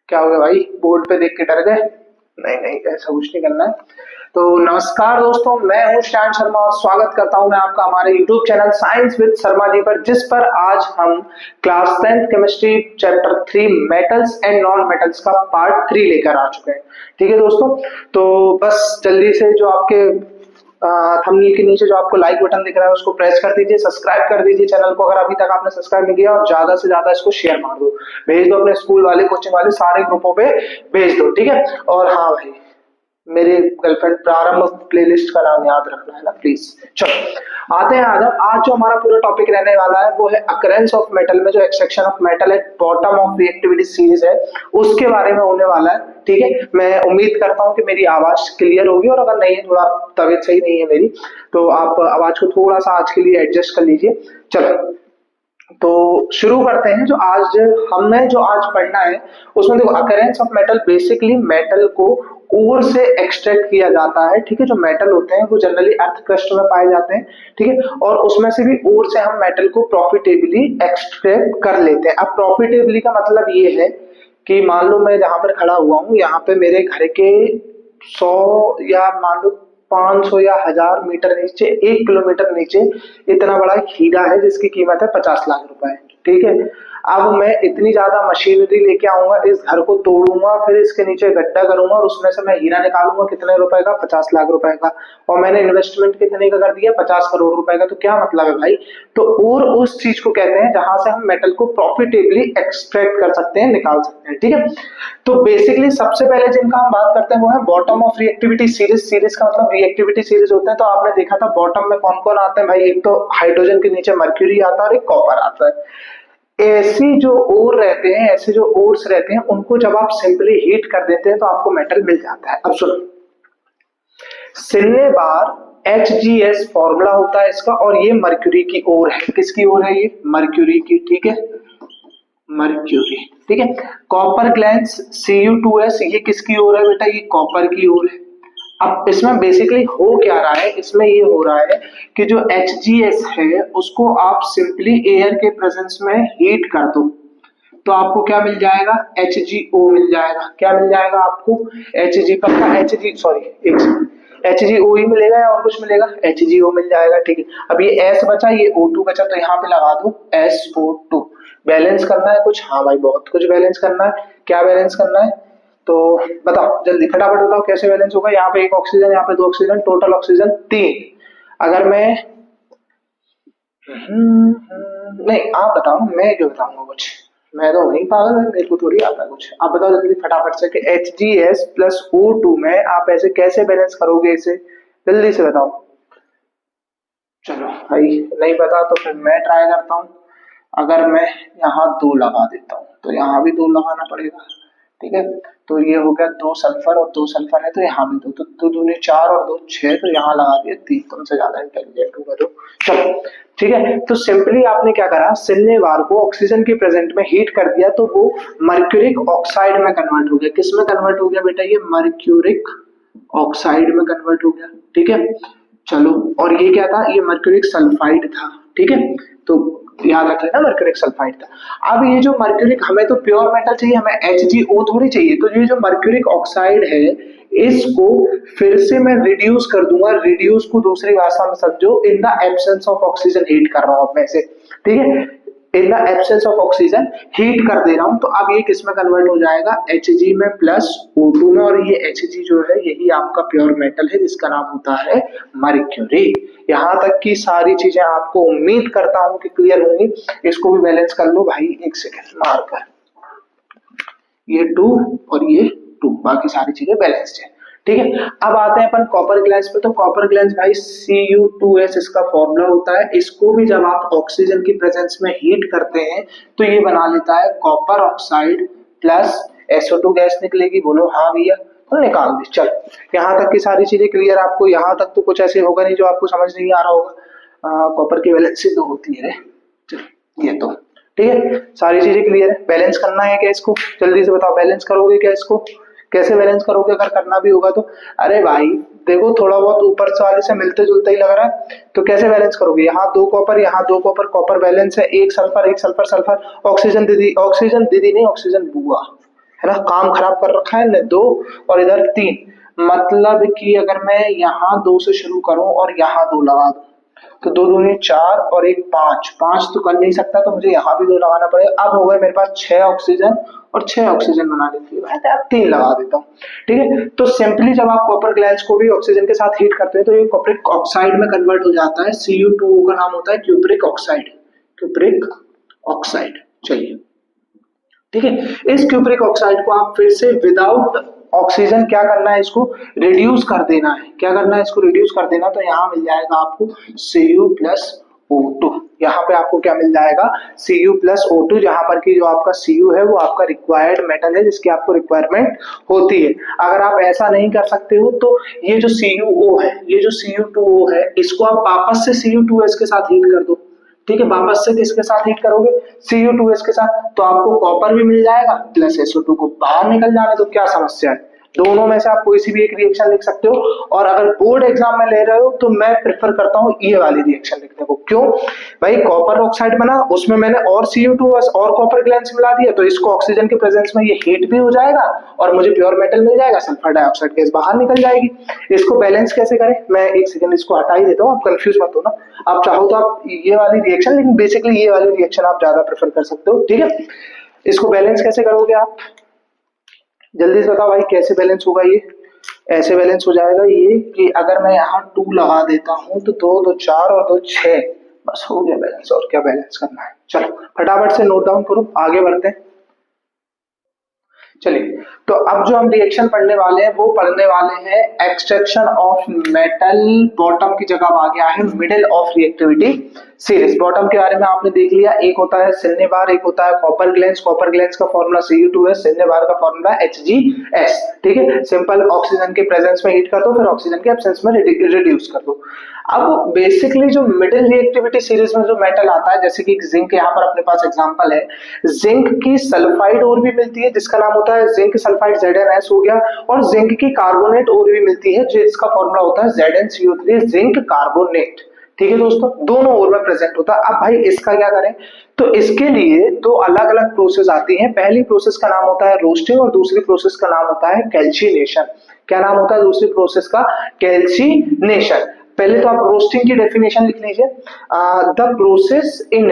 क्या हो गया भाई, बोर्ड पे देख के डर गए? नहीं नहीं, ऐसा कुछ नहीं करना है। तो नमस्कार दोस्तों, मैं हूं श्याम शर्मा और स्वागत करता हूं मैं आपका हमारे YouTube channel Science with Sharma ji पर, जिस पर आज हम class 10th chemistry chapter 3 metals and non metals का पार्ट 3 लेकर आ चुके हैं। ठीक है दोस्तों, तो बस जल्दी से जो आपके थंबनेल के नीचे जो आपको लाइक बटन दिख रहा है उसको प्रेस कर दीजिए, सब्सक्राइब कर दीजिए चैनल को अगर अभी तक आपने सब्सक्राइब नहीं किया, और ज्यादा से ज्यादा इसको शेयर मार दो, भेज दो अपने स्कूल वाले, कोचिंग वाले, सारे ग्रुपों पे भेज दो। ठीक है, और हाँ भाई, मेरे गर्लफ्रेंड प्रारंभ प्लेलिस्ट का नाम याद रखना है ना प्लीज। चलो आते हैं आज जो हमारा पूरा टॉपिक रहने वाला है वो है अकरेंस ऑफ मेटल में जो extraction of metal at bottom of reactivity series है उसके बारे में होने वाला है। ठीक है, मैं उम्मीद करता हूँ कि मेरी आवाज क्लियर होगी, और अगर नहीं है, थोड़ा तबीयत सही नहीं है मेरी, तो आप आवाज को थोड़ा सा आज के लिए एडजस्ट कर लीजिए। चलो तो शुरू करते हैं। जो आज पढ़ना है उसमें देखो, occurrence of metal basically metal को ओर से एक्सट्रैक्ट किया जाता है। ठीक है, जो मेटल होते हैं वो जनरली अर्थ क्रस्ट में पाए जाते हैं। ठीक है, और उसमें से भी ओर से हम मेटल को प्रॉफिटेबली एक्सट्रैक्ट कर लेते हैं। अब प्रॉफिटेबली का मतलब ये है कि मान लो मैं जहां पर खड़ा हुआ हूँ, यहाँ पे मेरे घर के 100 या मान लो 500 या 1000 मीटर नीचे, 1 किलोमीटर नीचे इतना बड़ा हीरा है जिसकी कीमत है 50 लाख रुपए। ठीक है, अब मैं इतनी ज्यादा मशीनरी लेके आऊंगा, इस घर को तोड़ूंगा, फिर इसके नीचे गड्ढा करूंगा और उसमें से मैं हीरा निकालूंगा। कितने रुपए का? 50 लाख रुपए का। और मैंने इन्वेस्टमेंट कितने का कर दिया? 50 करोड़ रुपए का। तो क्या मतलब है भाई? तो और उस चीज को कहते हैं जहां से हम मेटल को प्रॉफिटेबली एक्सट्रैक्ट कर सकते हैं, निकाल सकते हैं। ठीक है, तो बेसिकली सबसे पहले जिनका हम बात करते हैं वो है bottom of reactivity series. Series का मतलब रिएक्टिविटी सीरीज होता है। तो आपने देखा था बॉटम में कौन कौन आते हैं भाई? एक तो हाइड्रोजन के नीचे मर्क्यूरी आता है और एक कॉपर आता है। ऐसी जो ओर रहते हैं, ऐसे जो ओर्स रहते हैं, उनको जब आप सिंपली हीट कर देते हैं तो आपको मेटल मिल जाता है। अब सुनो, सिल्ने बार HgS फॉर्मूला होता है इसका, और ये मर्क्यूरी की ओर है। किसकी ओर है? ये मर्क्यूरी की। ठीक है, मर्क्यूरी। ठीक है, कॉपर ग्लैंस Cu2S, ये किसकी ओर है बेटा? ये कॉपर की ओर है। अब इसमें बेसिकली हो क्या रहा है? इसमें ये हो रहा है कि जो HgS है उसको आप सिंपली एयर के प्रेजेंस में हीट कर दो तो आपको क्या मिल जाएगा? HgO मिल जाएगा। क्या मिल जाएगा आपको? Hg, पक्का Hg, सॉरी एक HgO ही मिलेगा या और कुछ मिलेगा? HgO मिल जाएगा। ठीक है, अब ये S बचा, ये O2 बचा, तो यहाँ पे लगा दो SO2। बैलेंस करना है कुछ? हाँ भाई, बहुत कुछ बैलेंस करना है। क्या बैलेंस करना है? तो बताओ जल्दी, फटाफट बताओ कैसे बैलेंस होगा। यहाँ पे एक ऑक्सीजन, यहाँ पे 2 ऑक्सीजन, टोटल ऑक्सीजन 3। अगर मैं नहीं, आप बताओ, मैं क्यों बताऊंगा कुछ? मैं तो नहीं पागल, मेरे को थोड़ी आता है कुछ। आप बताओ जल्दी फटाफट से कि HgS प्लस O2 में आप ऐसे कैसे बैलेंस करोगे इसे? जल्दी से बताओ। चलो भाई, नहीं पता तो फिर मैं ट्राई करता हूँ। अगर मैं यहाँ 2 लगा देता हूँ तो यहाँ भी 2 लगाना पड़ेगा। ठीक है, तो ये हो गया 2 सल्फर और 2 सल्फर है, तो यहाँ भी 2, तो 2 दूनी 4 और 2 6, तो यहाँ लगा दिया 3। तुमसे ज्यादा इंटेलिजेंट होगा तो चलो। ठीक है, तो सिंपली आपने क्या करा? सिल्नेवार को ऑक्सीजन के प्रेजेंट में हीट कर दिया तो वो मर्क्यूरिक ऑक्साइड में कन्वर्ट हो गया। किस में कन्वर्ट हो गया बेटा? ये मर्क्यूरिक ऑक्साइड में कन्वर्ट हो गया। ठीक है, चलो, और ये क्या था? ये मर्क्यूरिक सल्फाइड था। ठीक है, तो याद रख लेना मर्क्यूरिक सल्फाइड था। अब ये जो मर्क्यूरिक, हमें तो प्योर मेटल चाहिए, हमें HgO थोड़ी चाहिए, तो ये जो मर्क्यूरिक ऑक्साइड है इसको फिर से मैं रिड्यूस कर दूंगा। रिड्यूस को दूसरी भाषा में समझो, in the absence of oxygen heat कर रहा हूं मैं से। ठीक है, in the absence of oxygen heat कर दे रहा हूं, तो अब ये किस में कन्वर्ट हो जाएगा? Hg में प्लस O2 में, और ये Hg जो है यही आपका प्योर मेटल है जिसका नाम होता है मर्क्यूरी। यहां तक की सारी चीजें आपको उम्मीद करता हूं कि क्लियर होंगी। इसको भी बैलेंस कर लो भाई, एक सेकेंड मारकर, ये 2 और ये 2, बाकी सारी चीजें बैलेंस्ड है। ठीक है, अब आते हैं अपन कॉपर ग्लैंस पे। तो कॉपर ग्लैंस भाई Cu2S इसका फॉर्मूला होता है। इसको भी जब आप ऑक्सीजन की प्रेजेंस में हीट करते हैं तो ये बना लेता है copper oxide plus SO2 gas निकलेगी। बोलो हाँ भैया, तो निकाल दी। चल, यहाँ तक की सारी चीजें क्लियर आपको? यहाँ तक तो कुछ ऐसे होगा नहीं जो आपको समझ नहीं आ रहा होगा। कॉपर की वैलेंसी 2 होती है। चल ये तो ठीक है, सारी चीजें क्लियर है। बैलेंस करना है क्या इसको? जल्दी से बताओ, बैलेंस करोगे क्या इसको? कैसे बैलेंस करोगे अगर करना भी होगा तो? अरे भाई देखो, थोड़ा बहुत ऊपर वाले से मिलते जुलते ही लग रहा है, तो कैसे बैलेंस करोगे? यहाँ 2 कॉपर, यहाँ 2 कॉपर, कॉपर बैलेंस है। एक सल्फर, एक सल्फर, सल्फर, ऑक्सीजन दीदी, ऑक्सीजन दीदी नहीं, ऑक्सीजन बुआ है ना, काम खराब कर रखा है, 2 और इधर 3, मतलब कि अगर मैं यहाँ 2 से शुरू करूं और यहाँ 2 लगा दूं तो 2 दूनी 4 और 1 5, 5 तो कर नहीं सकता, तो मुझे यहाँ भी 2 लगाना पड़ेगा। अब हो गए मेरे पास 6 ऑक्सीजन और 6 ऑक्सीजन बना लेती है, मैं 3 लगा देता हूँ। ठीक है, तो सिंपली जब आप कॉपर ग्लैंड्स को भी ऑक्सीजन के साथ हीट करते हैं तो ये कॉपरिक ऑक्साइड में कन्वर्ट हो जाता है। Cu2O का नाम होता है क्यूप्रिक ऑक्साइड, क्यूप्रिक ऑक्साइड। चलिए ठीक है, इस क्यूप्रिक ऑक्साइड को आप फिर से विदाउट ऑक्सीजन क्या करना है, इसको रिड्यूस कर देना है। क्या करना है, इसको रिड्यूस कर देना, तो यहाँ मिल जाएगा आपको Cu+O2। यहाँ पे आपको क्या मिल जाएगा, Cu+O2, जहां पर की जो आपका Cu है वो आपका रिक्वायर्ड मेटल है जिसकी आपको रिक्वायरमेंट होती है। अगर आप ऐसा नहीं कर सकते हो तो ये जो CuO है, ये जो Cu2O है, इसको आप वापस से Cu2S के साथ हीट कर दो। ठीक है, वापस से किसके साथ हीट करोगे, Cu2S के साथ, तो आपको कॉपर भी मिल जाएगा प्लस SO2 को बाहर निकल जाने दो, क्या समस्या है। दोनों में से आप कोई सी भी एक रिएक्शन लिख सकते हो, और अगर बोर्ड एग्जाम में ले रहे हो तो मैं प्रेफर करता हूँ ये वाली रिएक्शन लिखने को। क्यों भाई, कॉपर ऑक्साइड बना, उसमें मैंने और Cu2S और कॉपर ग्लैंड्स मिला दिया, तो इसको ऑक्सीजन के प्रेजेंस में ये हीट भी हो जाएगा और मुझे प्योर मेटल मिल जाएगा, सल्फर डाइऑक्साइड गैस बाहर निकल जाएगी। इसको बैलेंस कैसे करें, मैं एक सेकंड इसको हटा ही देता हूँ, आप कंफ्यूज मत हो ना। आप चाहो तो आप ये वाली रिएक्शन, लेकिन बेसिकली ये वाली रिएक्शन आप ज्यादा प्रेफर कर सकते हो। ठीक है, इसको बैलेंस कैसे करोगे आप, जल्दी से बताओ भाई, कैसे बैलेंस होगा ये। ऐसे बैलेंस हो जाएगा ये कि अगर मैं यहाँ 2 लगा देता हूँ तो 2 2 4 और 2 6, बस हो गया बैलेंस, और क्या बैलेंस करना है। चलो फटाफट से नोट डाउन करो, आगे बढ़ते हैं। चलिए, तो अब जो हम रिएक्शन पढ़ने वाले हैं वो पढ़ने वाले हैं एक्सट्रैक्शन ऑफ मेटल। बॉटम की जगह आ गया है middle of reactivity series. Bottom के बारे में आपने देख लिया, एक होता है सिल्ने बार, एक होता है कॉपर ग्लैंड्स। कॉपर ग्लैंड्स का फॉर्मूला Cu2S, सिल्ने बार का फॉर्मूला HgS। ठीक है, सिंपल ऑक्सीजन के प्रेजेंस में हीट कर दो, फिर ऑक्सीजन के एब्सेंस में रिड्यूस कर दो। अब बेसिकली जो मिडिल रिएक्टिविटी सीरीज में जो मेटल आता है, जैसे कि जिंक, यहाँ पर अपने पास एग्जांपल है, जिंक की सल्फाइड और भी मिलती है जिसका नाम होता है जिंक सल्फाइड, ZnS हो गया, और जिंक की कार्बोनेट और भी मिलती है जिसका फॉर्मूला होता है ZnCO3, जिंक कार्बोनेट। ठीक है दोस्तों, दोनों ओर में प्रेजेंट होता है। अब भाई इसका क्या करें, तो इसके लिए 2 अलग अलग प्रोसेस आती हैं। पहली प्रोसेस का नाम होता है रोस्टिंग और दूसरी प्रोसेस का नाम होता है कैल्सिनेशन। क्या नाम होता है दूसरी प्रोसेस का, कैल्सिनेशन। पहले तो आप रोस्टिंग की डेफिनेशन लिख लीजिए, the process in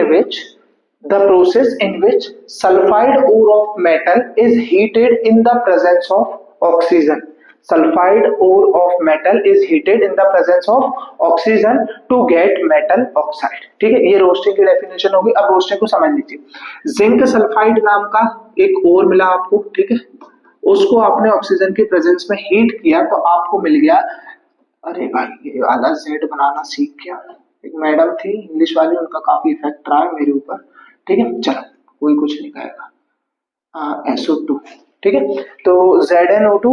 which sulphide ore of metal is heated in the presence of oxygen. Sulfide ore of metal is heated in the presence of oxygen to get metal oxide. ठीक है, ये roasting की definition होगी। अब roasting को समझ लीजिए, zinc sulphide नाम का एक और मिला आपको, ठीक है, उसको आपने ऑक्सीजन के प्रेजेंस में हीट किया तो आपको मिल गया, अरे भाई ये वाला जेड बनाना सीख गया। एक मैडम थी इंग्लिश वाली, उनका काफी इफेक्ट रहा है मेरे ऊपर। ठीक है, चलो कोई कुछ नहीं कहेगा। SO2, ठीक है, तो ZnO2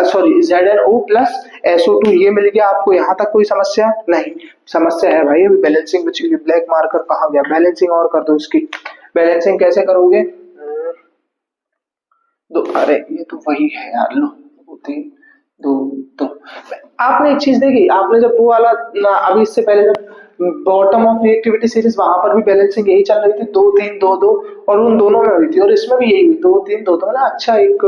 sorry ZnO plus SO2 ये मिल गया आपको। यहाँ तक कोई समस्या नहीं, समस्या है भाई, अभी बैलेंसिंग बची हुई। ब्लैक मार्कर कहाँ गया, बैलेंसिंग और कर दो इसकी। बैलेंसिंग कैसे करोगे, अरे ये तो वही है यार, लो 3 2 तो आपने एक चीज देखी, आपने जब वो वाला अभी इससे पहले जब बॉटम ऑफ रिएक्टिविटी सीरीज, वहां पर भी बैलेंसिंग यही चल रही थी, 2 3 2 2, और उन दोनों में हुई थी, और इसमें भी यही हुई 2 3 2 2 ना। अच्छा, एक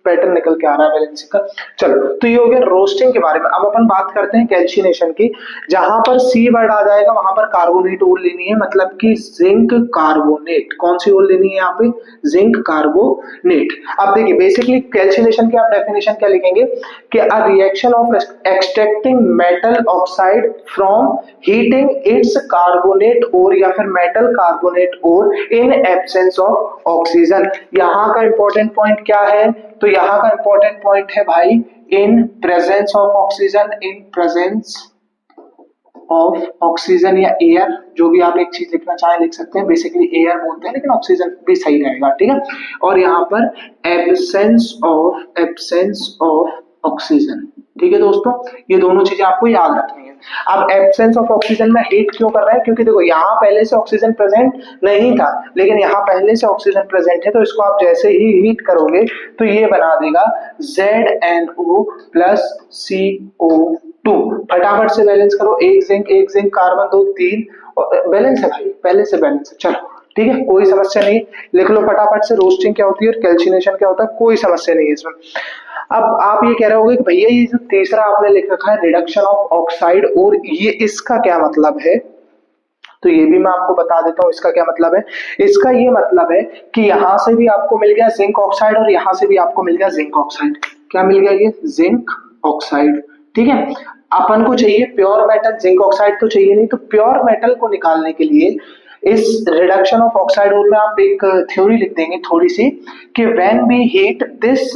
पैटर्न निकल के आ रहा है बैलेंसिंग का। चलो, तो ये हो गया रोस्टिंग के बारे में। अब अपन बात करते हैं कैल्सिनेशन की। जहां पर C वर्ड आ जाएगा वहां पर कार्बोनेट ओर लेनी है, मतलब कि जिंक कार्बोनेट। कौन सी ओर लेनी है यहाँ पे, जिंक कार्बोनेट। अब देखिए बेसिकली कैल्सिनेशन की आप डेफिनेशन क्या लिखेंगे कि a reaction of extracting metal oxide from heating its carbonate ore या फिर metal carbonate ore in absence of oxygen. यहाँ का इंपॉर्टेंट पॉइंट क्या है, तो यहाँ का इंपॉर्टेंट पॉइंट है भाई in presence of oxygen, in presence of oxygen या एयर, जो भी आप एक चीज लिखना चाहें लिख सकते हैं। बेसिकली एयर बोलते हैं लेकिन ऑक्सीजन भी सही रहेगा, ठीक है। और यहाँ पर एब्सेंस ऑफ ऑक्सीजन, ठीक है दोस्तों, ये दोनों चीजें आपको याद रखनी है। अब एब्सेंस ऑफ ऑक्सीजन में हीट क्यों कर रहा है, क्योंकि देखो यहाँ पहले से ऑक्सीजन प्रेजेंट नहीं था, लेकिन यहाँ पहले से ऑक्सीजन प्रेजेंट है, तो इसको आप जैसे ही हीट करोगे तो ये बना देगा ZnO प्लस CO2। फटाफट से बैलेंस करो, एक जिंक कार्बन 2 3, बैलेंस है भाई, पहले से बैलेंस है। चलो ठीक है, कोई समस्या नहीं, लिख लो फटाफट से रोस्टिंग क्या होती है और कैल्सिनेशन क्या होता है, कोई समस्या नहीं है इसमें। अब आप ये कह रहे होगे कि भैया ये जो तीसरा आपने लिख रखा है रिडक्शन ऑफ ऑक्साइड और ये इसका क्या मतलब है, तो ये भी मैं आपको बता देता हूँ इसका क्या मतलब है। इसका ये मतलब है कि यहां से भी आपको मिल गया जिंक ऑक्साइड और यहां से भी आपको मिल गया जिंक ऑक्साइड। क्या मिल गया, ये जिंक ऑक्साइड, ठीक है। अपन को चाहिए प्योर मेटल, जिंक ऑक्साइड तो चाहिए नहीं, तो प्योर मेटल को निकालने के लिए इस रिडक्शन ऑफ ऑक्साइड और में आप एक थ्योरी लिख देंगे थोड़ी सी कि when we heat this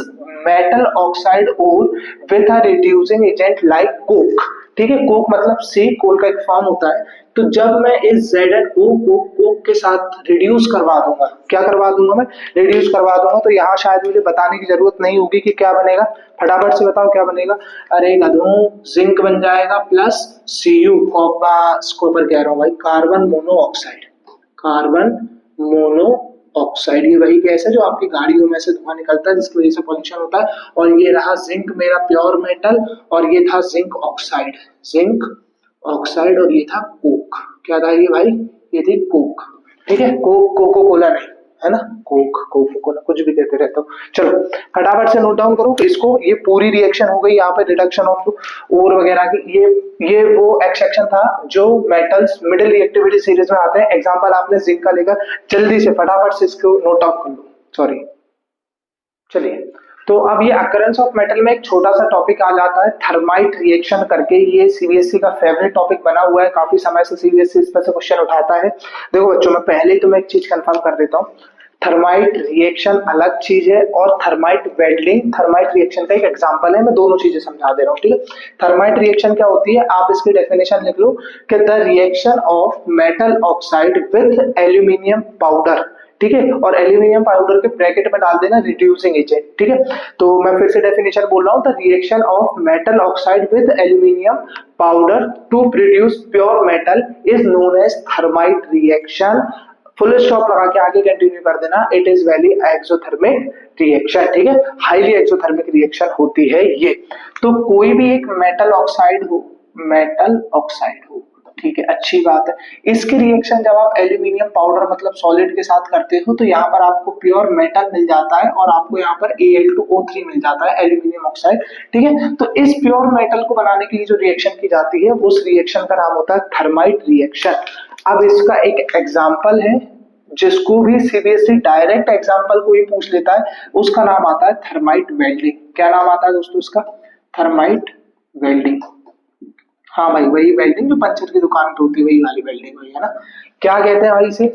metal oxide और with a reducing agent like coke, ठीक है, कोक मतलब सी कोल का एक फॉर्म होता है, तो जब मैं इस Z&O को कोक के साथ रिड्यूस करवा दूंगा, क्या करवा दूंगा मैं, रिड्यूस करवा दूंगा, तो यहाँ शायद मुझे बताने की जरूरत नहीं होगी कि क्या बनेगा, फटाफट से बताओ क्या बनेगा। अरे गधों, जिंक बन जाएगा प्लस Cu कॉपर कह रहा हूँ भाई, carbon monoxide, carbon mono oxide, ये वही गैस है जो आपकी गाड़ियों में से धुआं निकलता है जिसकी वजह से पॉल्यूशन होता है। और ये रहा जिंक मेरा प्योर मेटल और ये था जिंक ऑक्साइड, जिंक ऑक्साइड और ये था कोक, क्या था ये भाई, ये थी कोक, ठीक है, कोक कोको कोला नहीं है ना, कोक कोको कोला कुछ भी कहते रहते हो। चलो फटाफट से नोट डाउन करो इसको, ये पूरी रिएक्शन हो गई यहाँ पे रिडक्शन ऑफ और वगैरह की। ये वो एक्सेक्शन था जो मेटल्स मिडिल रिएक्टिविटी सीरीज में आते हैं। एग्जांपल आपने जिंक का लेकर, जल्दी से फटाफट से इसको नोट डाउन कर लो, सॉरी। चलिए, तो अब ये अकरेंस ऑफ मेटल में एक छोटा सा टॉपिक आ जाता है थर्माइट रिएक्शन करके। ये सीबीएसई का फेवरेट टॉपिक बना हुआ है, काफी समय से सीबीएसई इस पर से क्वेश्चन उठाता है। देखो बच्चों, मैं पहले तो मैं एक चीज कंफर्म कर देता हूँ, थर्माइट रिएक्शन अलग चीज है और थर्माइट वेल्डिंग थर्माइट रिएक्शन का एक एग्जांपल है। मैं दोनों चीजें समझा दे रहा हूँ, ठीक है। थर्माइट रिएक्शन क्या होती है, आप इसकी डेफिनेशन लिख लो कि the reaction of metal oxide with aluminium powder, ठीक है, और एल्यूमिनियम पाउडर के ब्रैकेट में डाल देना रिड्यूसिंग एजेंट, ठीक है। तो मैं फिर से डेफिनेशन बोल रहा हूँ, the reaction of metal oxide with aluminium powder to produce pure metal is known as thermite reaction. Full stop लगा के आगे कंटिन्यू कर देना, it is very exothermic reaction, ठीक है, हाईली एक्सोथर्मिक रिएक्शन होती है ये। तो कोई भी एक मेटल ऑक्साइड हो, मेटल ऑक्साइड हो, ठीक है, अच्छी बात है। इसके रिएक्शन जब आप एल्यूमिनियम पाउडर मतलब सॉलिड के साथ करते हो तो यहाँ पर आपको प्योर मेटल मिल जाता है और आपको यहाँ पर Al2O3 मिल जाता है, एल्यूमिनियम ऑक्साइड, ठीक है। तो इस प्योर मेटल को बनाने के लिए जो रिएक्शन की जाती है उस रिएक्शन का नाम होता है थर्माइट रिएक्शन। अब इसका एक एग्जाम्पल है जिसको भी सीबीएसई डायरेक्ट एग्जाम्पल को ही पूछ लेता है, उसका नाम आता है थर्माइट वेल्डिंग। क्या नाम आता है दोस्तों इसका, थर्माइट वेल्डिंग। हाँ भाई, वही वेल्डिंग जो पंचर की दुकान पे होती है, वही वाली वेल्डिंग हुई है ना। क्या कहते हैं भाई इसे,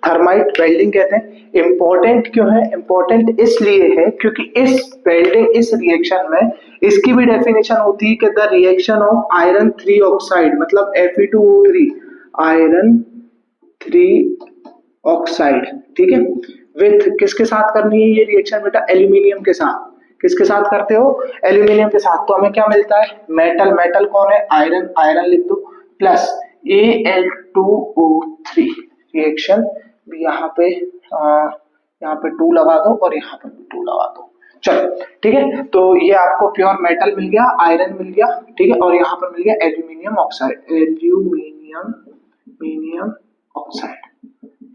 थर्माइट वेल्डिंग कहते हैं। इंपॉर्टेंट क्यों है, इंपॉर्टेंट इसलिए है क्योंकि इस वेल्डिंग इस रिएक्शन में इसकी भी डेफिनेशन होती है कि the reaction of iron 3 oxide मतलब Fe2O3, आयरन 3 ऑक्साइड, ठीक है, विथ किसके साथ करनी है ये रिएक्शन बेटा, एल्यूमिनियम के साथ। किसके साथ करते हो, एल्यूमिनियम के साथ। तो हमें क्या मिलता है, मेटल, मेटल कौन है, आयरन, आयरन लिख दो, प्लस Al2O3 रिएक्शन यहाँ पे 2 लगा दो और यहाँ पर भी 2 लगा दो। चलो ठीक है, तो ये आपको प्योर मेटल मिल गया, आयरन मिल गया, ठीक है, और यहाँ पर मिल गया एल्यूमिनियम ऑक्साइड, एल्यूमिनियम ऑक्साइड,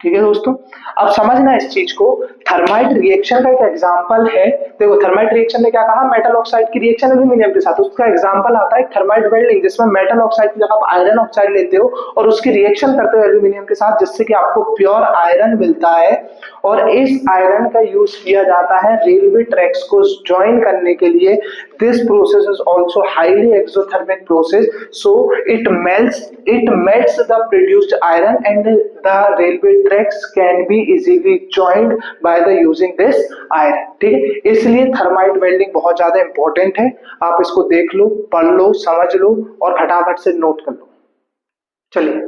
ठीक है दोस्तों। अब समझना इस चीज को, थर्माइट रिएक्शन का एक एग्जांपल है। देखो थर्माइट रिएक्शन ने क्या कहा, मेटल ऑक्साइड की रिएक्शन एल्यूमिनियम के साथ, उसका एग्जांपल आता है थर्माइट वेल्डिंग जिसमें मेटल ऑक्साइड की जगह आप आयरन ऑक्साइड लेते हो और उसकी रिएक्शन करते हो एल्यूमिनियम के साथ, जिससे कि आपको प्योर आयरन मिलता है। और इस आयरन का यूज किया जाता है रेलवे ट्रैक्स को ज्वाइन करने के लिए। This process is also highly exothermic process, so it melts the produced iron and the railway tracks can be easily joined by the using this iron, ठीक है। इसलिए थर्माइट वेल्डिंग बहुत ज्यादा important है, आप इसको देख लो, पढ़ लो, समझ लो और फटाफट से नोट कर लो। चलिए,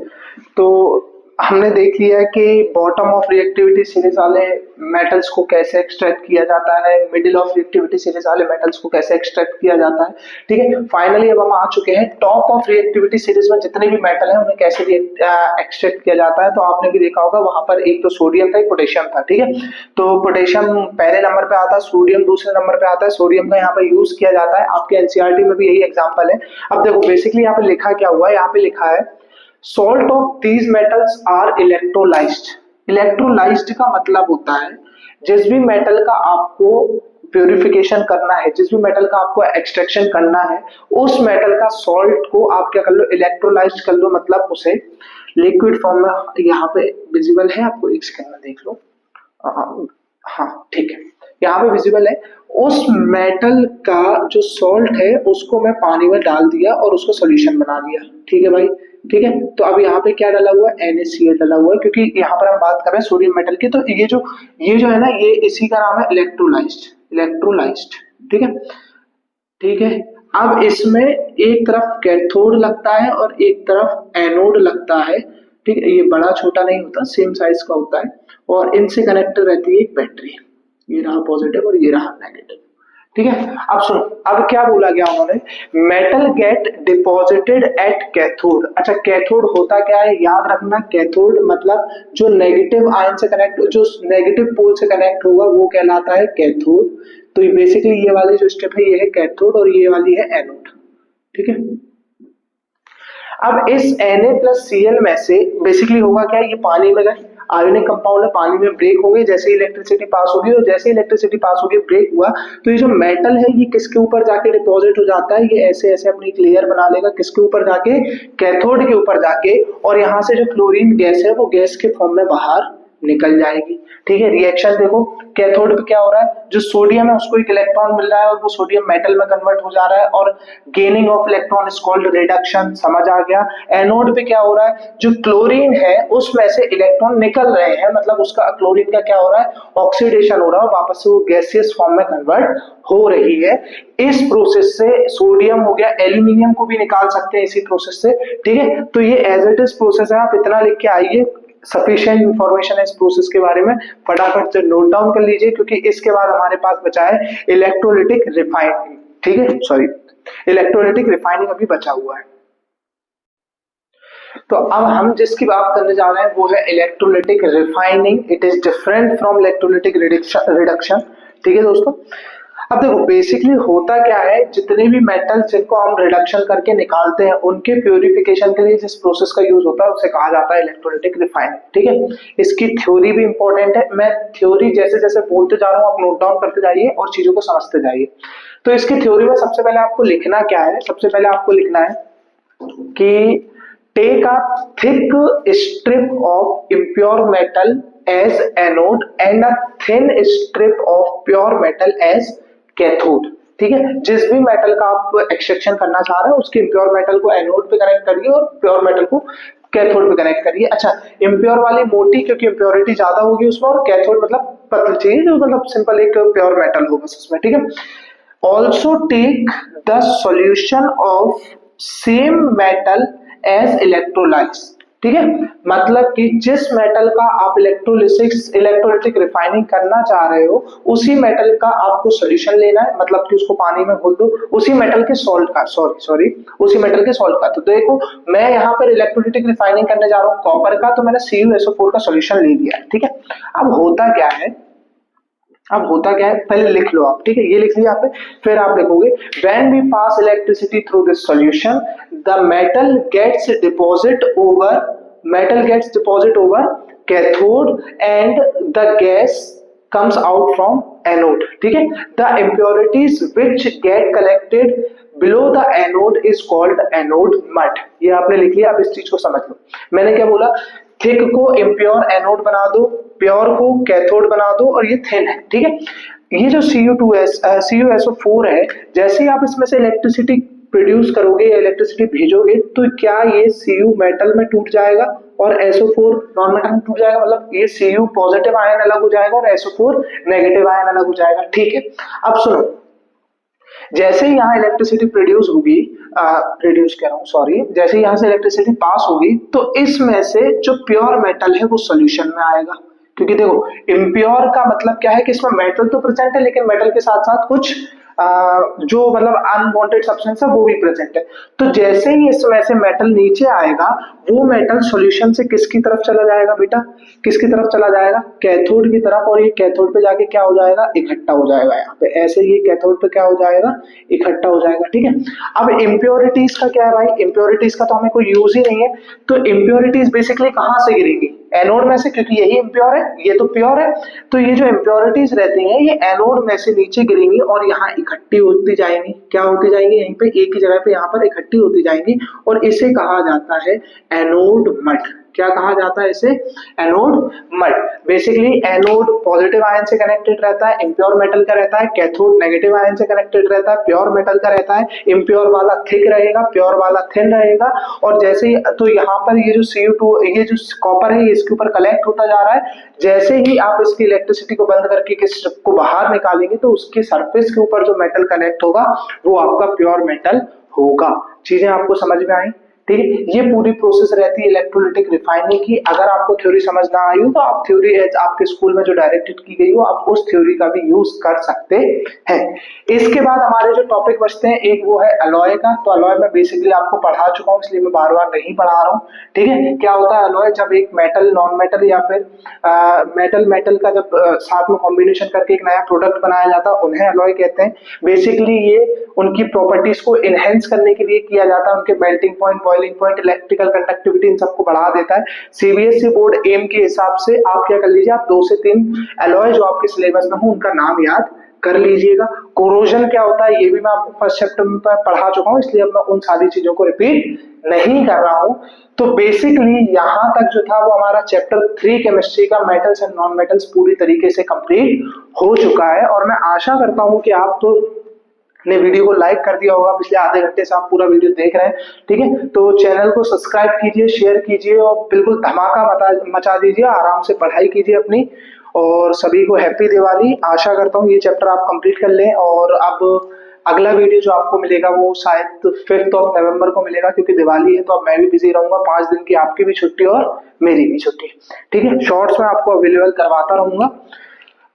तो हमने देख लिया कि बॉटम ऑफ रिएक्टिविटी सीरीज वाले मेटल्स को कैसे एक्सट्रैक्ट किया जाता है, मिडिल ऑफ रिएक्टिविटी सीरीज वाले मेटल्स को कैसे एक्सट्रैक्ट किया जाता है, ठीक है। फाइनली अब हम आ चुके हैं टॉप ऑफ रिएक्टिविटी सीरीज में जितने भी मेटल हैं उन्हें कैसे एक्सट्रैक्ट किया जाता है। तो आपने भी देखा होगा वहां पर एक तो सोडियम था, एक पोटेशियम था, ठीक है। तो पोटेशियम पहले नंबर पे आता है, सोडियम दूसरे नंबर पे आता है। सोडियम का यहाँ पर यूज किया जाता है, आपके एनसीईआरटी में भी यही एग्जाम्पल है। अब देखो बेसिकली यहाँ पे लिखा क्या हुआ है, यहाँ पे लिखा है salt of these metals are electrolyzed, electrolysed का मतलब होता है जिस भी मेटल का आपको प्यूरिफिकेशन करना है, जिस भी मेटल का आपको एक्सट्रैक्शन करना है, उस मेटल का सॉल्ट को आप क्या कर लो, इलेक्ट्रोलाइज्ड कर लो, मतलब उसे लिक्विड फॉर्म में। यहाँ पे विजिबल है आपको, एक सेकंड में देख लो। हाँ ठीक है, यहाँ पे विजिबल है। उस मेटल का जो सॉल्ट है उसको मैं पानी में डाल दिया और उसको सॉल्यूशन बना दिया। ठीक है भाई, ठीक है। तो अब यहाँ पे क्या डाला हुआ है, NaCl डाला हुआ है, क्योंकि यहाँ पर हम बात कर रहे हैं सोडियम मेटल की। तो ये जो है ना, ये इसी का नाम है इलेक्ट्रोलाइज्ड, इलेक्ट्रोलाइज्ड। ठीक है, ठीक है। अब इसमें एक तरफ कैथोड लगता है और एक तरफ एनोड लगता है। ठीक है, ये बड़ा छोटा नहीं होता, सेम साइज का होता है, और इनसे कनेक्ट रहती है एक बैटरी। ये रहा पॉजिटिव और ये रहा नेगेटिव। ठीक है, अब सुनो, अब क्या बोला गया उन्होंने, metal get deposited at cathode. अच्छा, कैथोड होता क्या है, याद रखना, कैथोड मतलब जो नेगेटिव आयन से कनेक्ट, जो नेगेटिव पोल से कनेक्ट होगा वो कहलाता है कैथोड। तो ये बेसिकली ये वाली जो स्टेप है ये है कैथोड और ये वाली है एनोड। ठीक है, अब इस Na+Cl में से बेसिकली होगा क्या, ये पानी में गए, आयोनिक कंपाउंड है, पानी में ब्रेक हो गए, जैसे इलेक्ट्रिसिटी पास होगी, और जैसे इलेक्ट्रिसिटी पास होगी ब्रेक हुआ, तो ये जो मेटल है ये किसके ऊपर जाके डिपॉजिट हो जाता है, ये ऐसे ऐसे अपनी एक लेयर बना लेगा, किसके ऊपर जाके, कैथोड के ऊपर जाके, और यहाँ से जो क्लोरीन गैस है वो गैस के फॉर्म में बाहर निकल जाएगी। ठीक है, रिएक्शन देखो, कैथोड पे क्या हो रहा है, जो सोडियम है उसको एक इलेक्ट्रॉन मिल रहा है और वो सोडियम मेटल में कन्वर्ट हो जा रहा है, और gaining of electron is called reduction, समझ आ गया। एनोड पे क्या हो रहा है, जो क्लोरीन है उसमें से इलेक्ट्रॉन निकल रहे हैं, मतलब उसका क्लोरीन का क्या हो रहा है, ऑक्सीडेशन हो रहा है, वापस से वो गैसियस फॉर्म में कन्वर्ट हो रही है। इस प्रोसेस से सोडियम हो गया, एल्यूमिनियम को भी निकाल सकते हैं इसी प्रोसेस से। ठीक है, तो ये एज इट इज प्रोसेस है, आप इतना लिख के आइए, सफिशिएंट इंफॉर्मेशन है इस प्रोसेस के बारे में, फटाफट से नोट डाउन कर लीजिए, क्योंकि इसके बाद हमारे पास बचा है इलेक्ट्रोलिटिक रिफाइनिंग। ठीक है, सॉरी, इलेक्ट्रोलिटिक रिफाइनिंग अभी बचा हुआ है। तो अब हम जिसकी बात करने जा रहे हैं वो है electrolytic refining. It is different from electrolytic reduction. ठीक है दोस्तों, अब देखो बेसिकली होता क्या है, जितने भी मेटल जिनको हम रिडक्शन करके निकालते हैं उनके प्यूरिफिकेशन के लिए जिस प्रोसेस का यूज होता है उसे कहा जाता है इलेक्ट्रोलिटिक रिफाइनिंग। ठीक है, इसकी थ्योरी भी इंपॉर्टेंट है, मैं थ्योरी जैसे जैसे बोलते जा रहा हूँ आप नोट डाउन करते जाइए और चीजों को समझते जाइए। तो इसकी थ्योरी में सबसे पहले आपको लिखना क्या है, सबसे पहले आपको लिखना है कि take a thick strip of impure metal as anode and a thin strip of pure metal as cathode। ठीक है, जिस भी मेटल का आप एक्सट्रैक्शन करना चाह रहे हैं उसके इम्प्योर मेटल को एनोड पे कनेक्ट करिए और प्योर मेटल को कैथोड पे कनेक्ट करिए। अच्छा, इम्प्योर वाली मोटी, क्योंकि इम्प्योरिटी ज्यादा होगी उसमें, और कैथोड मतलब पतली चाहिए, जो मतलब सिंपल एक प्योर मेटल होगा उसमें। ठीक है, also take the solution of same metal as electrolyse. ठीक है, मतलब कि जिस मेटल का आप इलेक्ट्रोलिटिक रिफाइनिंग करना चाह रहे हो उसी मेटल का आपको सॉल्यूशन लेना है, मतलब कि उसको पानी में घोल दो, उसी मेटल के सॉल्ट का, उसी मेटल के सॉल्ट का। तो देखो मैं यहाँ पर इलेक्ट्रोलिटिक रिफाइनिंग करने जा रहा हूँ कॉपर का, तो मैंने CuSO4 का सॉल्यूशन ले लिया। ठीक है, अब होता क्या है, पहले लिख लो आप। ठीक है, ये लिख लिया आपने, फिर आप लिखोगे when we pass electricity through this solution the metal gets deposit over cathode and the gas comes out from anode। ठीक है, the impurities which get collected below the anode is called anode mud। ये आपने लिख लिया, अब इस चीज को समझ लो। मैंने क्या बोला, थिक को इम्प्योर एनोड बना दो, प्योर को कैथोड बना दो, और ये थिन है। ठीक है, ये जो CuSO4 है, जैसे ही आप इसमें से इलेक्ट्रिसिटी प्रोड्यूस करोगे या इलेक्ट्रिसिटी भेजोगे तो क्या ये Cu मेटल में टूट जाएगा और SO4 नॉन मेटल में टूट जाएगा, मतलब ये Cu पॉजिटिव आयन अलग हो जाएगा और SO4 नेगेटिव आयन अलग हो जाएगा। ठीक है, अब सुनो, जैसे ही यहाँ इलेक्ट्रिसिटी प्रोड्यूस होगी, जैसे यहाँ से इलेक्ट्रिसिटी पास होगी तो इसमें से जो प्योर मेटल है वो सॉल्यूशन में आएगा। क्योंकि देखो इम्प्योर का मतलब क्या है कि इसमें मेटल तो प्रेजेंट है लेकिन मेटल के साथ साथ कुछ जो मतलब अनवांटेड सब्सटेंस है वो भी प्रेजेंट है। तो जैसे ही इसमें से मेटल नीचे आएगा, वो मेटल सॉल्यूशन से किसकी तरफ चला जाएगा बेटा, किसकी तरफ चला जाएगा, कैथोड की तरफ। और ये कैथोड पे जाके क्या हो जाएगा, इकट्ठा हो जाएगा यहाँ पे। ऐसे ये कैथोड पे क्या हो जाएगा, इकट्ठा हो जाएगा। ठीक है, अब इम्प्योरिटीज का क्या है भाई, इम्प्योरिटीज का तो हमें कोई यूज ही नहीं है। तो इम्प्योरिटीज बेसिकली कहाँ से गिरेंगी, एनोड में से, क्योंकि यही इम्प्योर है, ये तो प्योर है। तो ये जो इम्प्योरिटीज रहती हैं ये एनोड में से नीचे गिरेंगी और यहाँ इकट्ठी होती जाएंगी। क्या होती जाएंगी, यहीं पे एक ही जगह पे यहाँ पर इकट्ठी होती जाएंगी, और इसे कहा जाता है एनोड मड। क्या कहा जाता है इसे, anode mud. Basically anode positive ion से कनेक्टेड रहता है, इम्प्योर मेटल का रहता है। कैथोड नेगेटिव आयन से कनेक्टेड रहता है, प्योर मेटल का रहता है। इम्प्योर वाला थिक रहेगा, प्योर वाला थिन रहेगा। और जैसे ही तो यहाँ पर ये जो CO2, ये जो कॉपर है, इसके ऊपर कलेक्ट होता जा रहा है। जैसे ही आप इसकी इलेक्ट्रिसिटी को बंद करके किस को बाहर निकालेंगे, तो उसकी सरफेस के ऊपर जो मेटल कनेक्ट होगा वो आपका प्योर मेटल होगा। चीजें आपको समझ में आई, ठीक है। ये पूरी प्रोसेस रहती है इलेक्ट्रोलिटिक रिफाइनिंग की। अगर आपको थ्योरी समझ ना आई हो तो आप थ्योरी आपके स्कूल में जो डायरेक्टेड की गई हो, आप उस थ्योरी का भी यूज कर सकते हैं। इसके बाद हमारे जो टॉपिक बचते हैं, एक वो है अलॉय का। तो अलॉय में बेसिकली आपको पढ़ा चुका हूँ, इसलिए मैं बार बार नहीं पढ़ा रहा हूँ। ठीक है, क्या होता है अलॉय, जब एक मेटल नॉन मेटल या फिर मेटल मेटल का जब साथ में कॉम्बिनेशन करके एक नया प्रोडक्ट बनाया जाता है, उन्हें अलॉय कहते हैं। बेसिकली ये उनकी प्रॉपर्टीज को इनहेंस करने के लिए किया जाता है। उनके melting point, boiling point, electrical conductivity, इन सबको बढ़ा देता है। सीबीएसई बोर्ड एम के हिसाब से आप क्या कर लीजिए, आप 2 से 3 अलॉय जो आपके सिलेबस में हो उनका नाम याद कर लीजिएगा। कोरोजन क्या होता है ये भी मैं आपको फर्स्ट चैप्टर में पढ़ा चुका हूँ, इसलिए अब मैं उन सारी चीजों को रिपीट नहीं कर रहा हूँ। तो बेसिकली यहाँ तक जो था वो हमारा चैप्टर 3 केमिस्ट्री का मेटल्स एंड नॉन मेटल्स पूरी तरीके से कंप्लीट हो चुका है। और मैं आशा करता हूँ कि आप तो ने वीडियो को लाइक कर दिया होगा, पिछले आधे घंटे से आप पूरा वीडियो देख रहे हैं। ठीक है, तो चैनल को सब्सक्राइब कीजिए, शेयर कीजिए और बिल्कुल धमाका मचा दीजिए। आराम से पढ़ाई कीजिए अपनी, और सभी को हैप्पी दिवाली। आशा करता हूँ ये चैप्टर आप कंप्लीट कर लें। और अब अगला वीडियो जो आपको मिलेगा वो शायद 5 नवंबर को मिलेगा, क्योंकि दिवाली है तो अब मैं भी बिजी रहूंगा। 5 दिन की आपकी भी छुट्टी और मेरी भी छुट्टी। ठीक है, शॉर्ट्स में आपको अवेलेबल करवाता रहूंगा।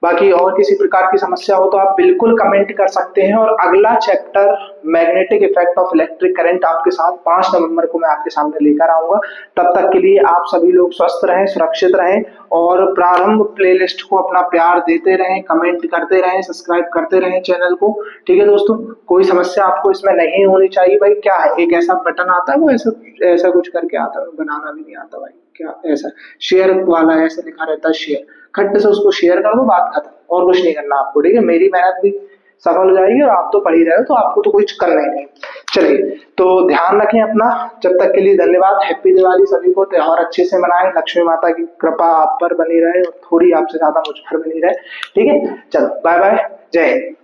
बाकी और किसी प्रकार की समस्या हो तो आप बिल्कुल कमेंट कर सकते हैं। और अगला chapter magnetic effect of electric current आपके साथ 5 नवंबर को मैं आपके सामने लेकर आऊंगा। तब तक के लिए आप सभी लोग स्वस्थ रहें, सुरक्षित रहें, और प्रारंभ प्लेलिस्ट को अपना प्यार देते रहें, कमेंट करते रहें, सब्सक्राइब करते रहें चैनल को। ठीक है दोस्तों, कोई समस्या आपको इसमें नहीं होनी चाहिए। भाई क्या है, एक ऐसा बटन आता है, वो ऐसा ऐसा कुछ करके आता है, बनाना भी नहीं आता भाई। क्या ऐसा शेयर वाला ऐसा लिखा रहता है, शेयर, खट्ट से उसको शेयर कर दो, बात खत्म। और कुछ नहीं करना आपको। ठीक है, मेरी मेहनत भी सफल हो जाएगी और आप तो पढ़ ही रहे हो, तो आपको तो कुछ करना ही नहीं। चलिए, तो ध्यान रखें अपना। जब तक के लिए धन्यवाद। हैप्पी दिवाली सभी को। त्योहार अच्छे से मनाएं। लक्ष्मी माता की कृपा आप पर बनी रहे और थोड़ी आपसे ज्यादा मुझ पर बनी रहे। ठीक है, चलो बाय बाय, जय हिंद।